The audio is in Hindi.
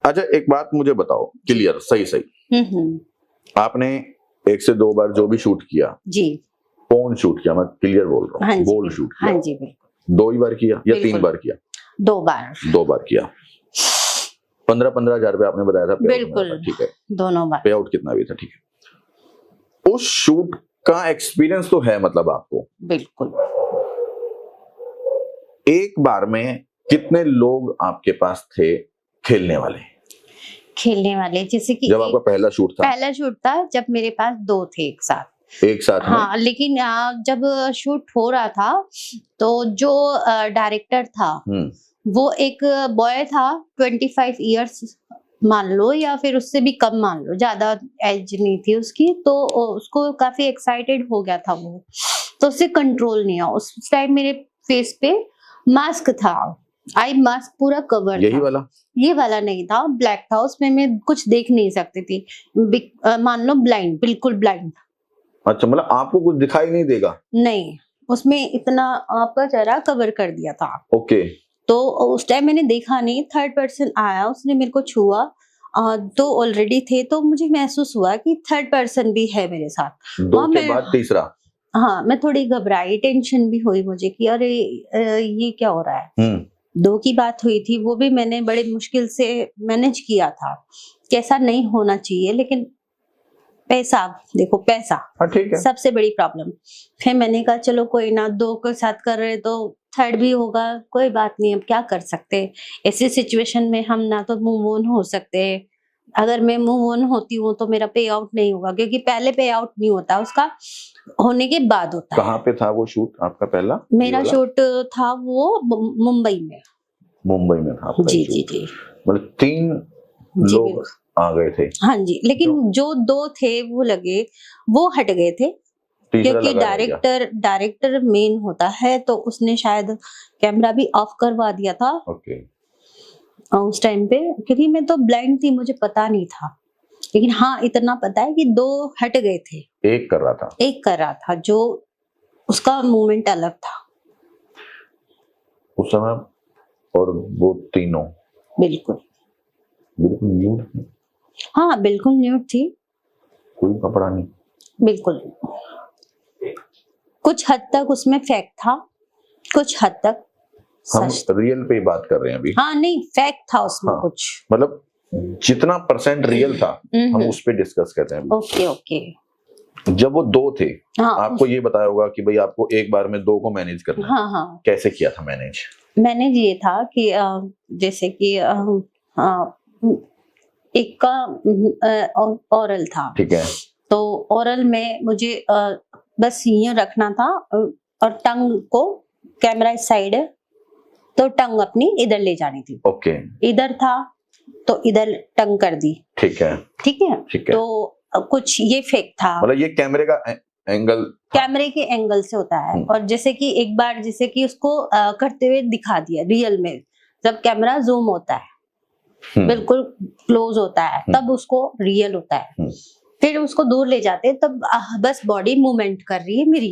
अच्छा एक बात मुझे बताओ क्लियर, सही सही, आपने 1 से 2 बार जो भी शूट किया जी, कौन शूट किया, मैं क्लियर बोल रहा हूँ, बोल शूट किया? हाँ जी बिल्कुल। 2 ही बार किया या 3 बार किया? 2 बार। 2 बार किया। 15-15 हजार रुपए आपने बताया था बिल्कुल, ठीक है, दोनों बार। पे आउट कितना भी था, ठीक है। उस शूट का एक्सपीरियंस तो है मतलब आपको? बिल्कुल। एक बार में कितने लोग आपके पास थे खेलने वाले? खेलने वाले जैसे कि जब आपका पहला शूट था जब मेरे पास 2 थे एक साथ हाँ, लेकिन जब शूट हो रहा था तो जो डायरेक्टर था वो एक बॉय था 25 इयर्स मान लो, या फिर उससे भी कम मान लो, ज्यादा एज नहीं थी उसकी, तो उसको काफी एक्साइटेड हो गया था वो, तो उससे कंट्रोल नहीं हुआ। उस टाइम मेरे फेस पे मास्क था, आई मास्क पूरा कवर यही था। वाला? ये वाला नहीं था, ब्लैक था, उसमें मैं कुछ देख नहीं सकती थी, मान लो ब्लाइंड, बिल्कुल ब्लाइंड। अच्छा, मतलब आपको कुछ दिखाई नहीं देगा? नहीं, उसमें इतना आपका चेहरा कवर कर दिया था। ओके। तो उस टाइम मैंने देखा नहीं, थर्ड पर्सन आया, उसने मेरे को छुआ, तो ऑलरेडी थे, तो मुझे महसूस हुआ कि थर्ड पर्सन भी है मेरे साथ। 2 के बाद तीसरा? हाँ, मैं थोड़ी घबराई, टेंशन भी हुई मुझे कि अरे ये क्या हो रहा है। 2 की बात हुई थी, वो भी मैंने बड़े मुश्किल से मैनेज किया था, कैसा नहीं होना चाहिए, लेकिन पैसा, देखो पैसा ठीक है, सबसे बड़ी प्रॉब्लम। फिर मैंने कहा चलो कोई ना, 2 के साथ कर रहे तो थर्ड भी होगा, कोई बात नहीं, अब क्या कर सकते। ऐसी सिचुएशन में हम ना तो मूव ऑन हो सकते, अगर मैं मूव ऑन होती हूँ तो मेरा पे आउट नहीं होगा, क्योंकि पहले पे आउट नहीं होता, उसका होने के बाद होता है। कहाँ पे था वो शूट आपका पहला? मेरा शूट था वो मुंबई में। मुंबई में था आपका? जी जी जी, मतलब 3 लोग आ गए थे? हाँ जी, लेकिन जो 2 थे वो लगे, वो हट गए थे, क्योंकि डायरेक्टर मेन होता है, तो उसने शायद कैमरा भी ऑफ करवा दिया था। ओके। उस टाइम पे, क्योंकि मैं तो ब्लाइंड थी, मुझे पता नहीं था, लेकिन हाँ इतना पता है कि 2 हट गए थे, एक कर रहा था, जो उसका मूवमेंट अलग था उस समय, और वो तीनों बिल्कुल न्यूड? हाँ बिल्कुल न्यूड थी, कोई कपड़ा नहीं? बिल्कुल। कुछ हद तक उसमें फैक्ट था, कुछ हद तक हम रियल पे बात कर रहे हैं अभी। हाँ नहीं, फैक्ट था उसमें। हाँ, कुछ मतलब जितना % रियल था हम उस पे डिस्कस करते हैं। Okay okay. जब वो 2 थे, आपको ये बताया होगा कि भाई आपको एक बार में 2 को मैनेज करना है। हाँ। कैसे किया था मैनेज? मैनेज ये था कि जैसे कि एक का ओरल था, ठीक है, तो ओरल में मुझे बस ये रखना था, और टंग को कैमरा इस साइड है, तो टंग अपनी इधर ले जानी थी। ओके। इधर था तो इधर टंग कर दी। ठीक है ठीक है, तो कुछ ये फेक था, मतलब ये कैमरे का एंगल, कैमरे के एंगल से होता है। और जैसे कि एक बार जैसे कि उसको करते हुए दिखा दिया रियल में, जब कैमरा जूम होता है, बिल्कुल क्लोज होता है, तब उसको रियल होता है। फिर उसको दूर ले जाते तब बस बॉडी मूवमेंट कर रही है मेरी,